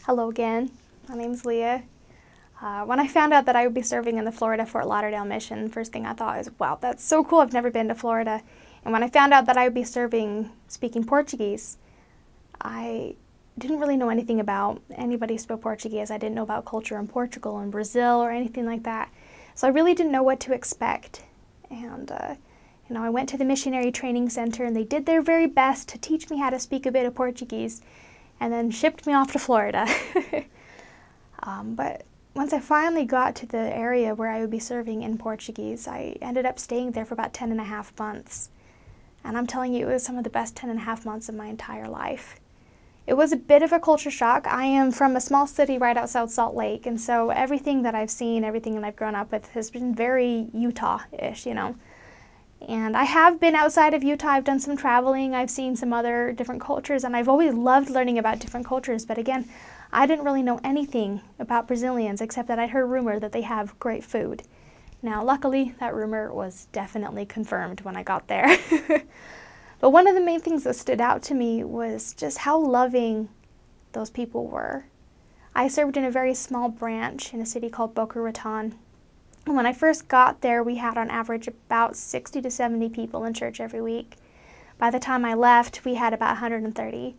Hello again, my name's Leah. When I found out that I would be serving in the Florida Fort Lauderdale mission, first thing I thought is, wow, that's so cool, I've never been to Florida. And when I found out that I would be speaking Portuguese, I didn't really know anything about anybody who spoke Portuguese. I didn't know about culture in Portugal and Brazil or anything like that. So I really didn't know what to expect. And I went to the missionary training center and they did their very best to teach me how to speak a bit of Portuguese and then shipped me off to Florida. But once I finally got to the area where I would be serving in Portuguese, I ended up staying there for about 10.5 months. And I'm telling you, it was some of the best 10.5 months of my entire life. It was a bit of a culture shock. I am from a small city right outside Salt Lake, and so everything that I've seen, everything that I've grown up with has been very Utah-ish, And I have been outside of Utah. I've done some traveling. I've seen some other different cultures, and I've always loved learning about different cultures. But again, I didn't really know anything about Brazilians except that I'd heard rumor that they have great food. Now, luckily, that rumor was definitely confirmed when I got there. But one of the main things that stood out to me was just how loving those people were. I served in a very small branch in a city called Boca Raton. And when I first got there, we had on average about 60 to 70 people in church every week. By the time I left, we had about 130.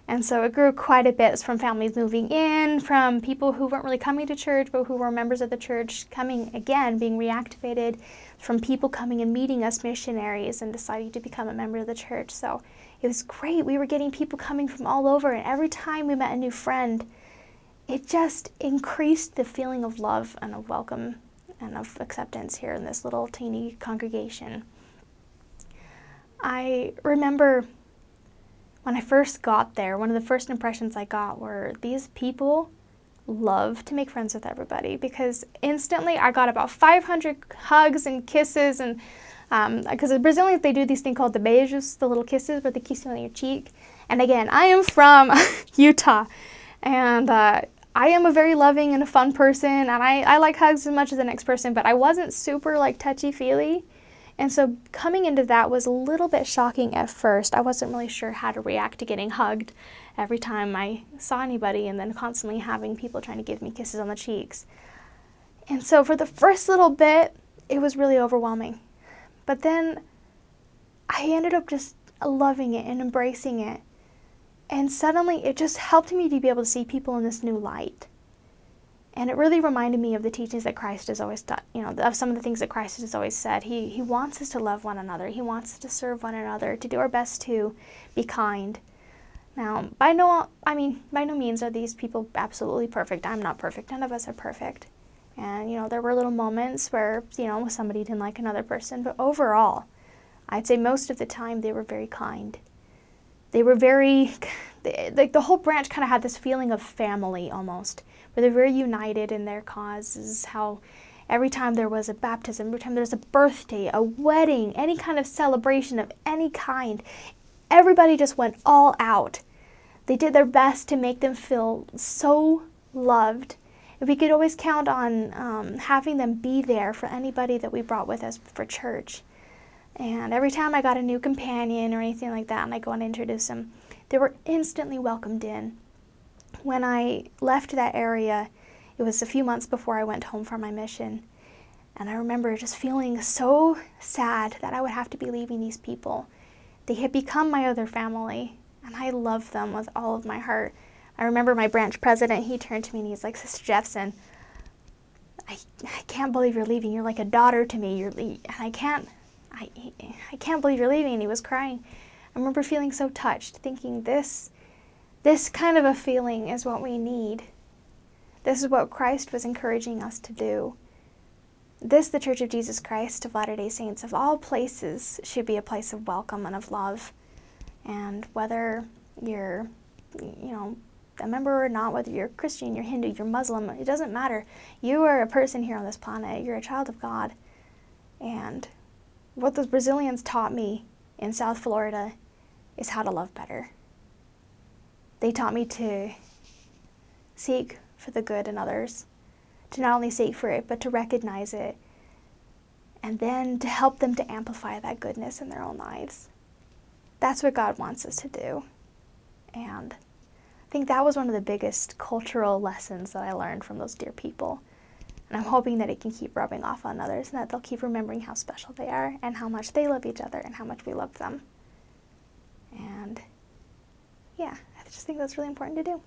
And so it grew quite a bit from families moving in, from people who weren't really coming to church, but who were members of the church coming again, being reactivated, from people coming and meeting us missionaries and deciding to become a member of the church. So it was great. We were getting people coming from all over, and every time we met a new friend, it just increased the feeling of love and of welcome and of acceptance here in this little teeny congregation. I remember when I first got there, one of the first impressions I got were these people love to make friends with everybody, because instantly I got about 500 hugs and kisses, and because the Brazilians, they do these thing called the beijos, the little kisses where they kiss you on your cheek. And again, I am from Utah, and I am a very loving and a fun person, and I like hugs as much as the next person, but I wasn't super like touchy-feely. And so coming into that was a little bit shocking at first. I wasn't really sure how to react to getting hugged every time I saw anybody, and then constantly having people trying to give me kisses on the cheeks. And so for the first little bit, it was really overwhelming. But then I ended up just loving it and embracing it. And suddenly it just helped me to be able to see people in this new light. And it really reminded me of the teachings that Christ has always taught, of some of the things that Christ has always said. He wants us to love one another. He wants us to serve one another, to do our best to be kind. Now, by no means are these people absolutely perfect. I'm not perfect. None of us are perfect. And, there were little moments where, somebody didn't like another person. But overall, I'd say most of the time they were very kind. They were like the whole branch kind of had this feeling of family almost, where they're very united in their causes. How every time there was a baptism, every time there was a birthday, a wedding, any kind of celebration of any kind, everybody just went all out. They did their best to make them feel so loved. And we could always count on having them be there for anybody that we brought with us for church. And every time I got a new companion or anything like that, and I go and introduce them, they were instantly welcomed in. When I left that area, it was a few months before I went home from my mission. And I remember just feeling so sad that I would have to be leaving these people. They had become my other family, and I love them with all of my heart. I remember my branch president, he turned to me and he's like, Sister Jeffson, I can't believe you're leaving. You're like a daughter to me. I can't believe you're leaving. And he was crying. I remember feeling so touched, thinking this kind of a feeling is what we need. This is what Christ was encouraging us to do. This, the Church of Jesus Christ of Latter-day Saints, of all places, should be a place of welcome and of love. And whether you're, a member or not, whether you're Christian, you're Hindu, you're Muslim, it doesn't matter. You are a person here on this planet. You're a child of God. And what the Brazilians taught me in South Florida is how to love better. They taught me to seek for the good in others, to not only seek for it, but to recognize it, and then to help them to amplify that goodness in their own lives. That's what God wants us to do. And think that was one of the biggest cultural lessons that I learned from those dear people. And I'm hoping that it can keep rubbing off on others and that they'll keep remembering how special they are and how much they love each other and how much we love them. And yeah, I just think that's really important to do.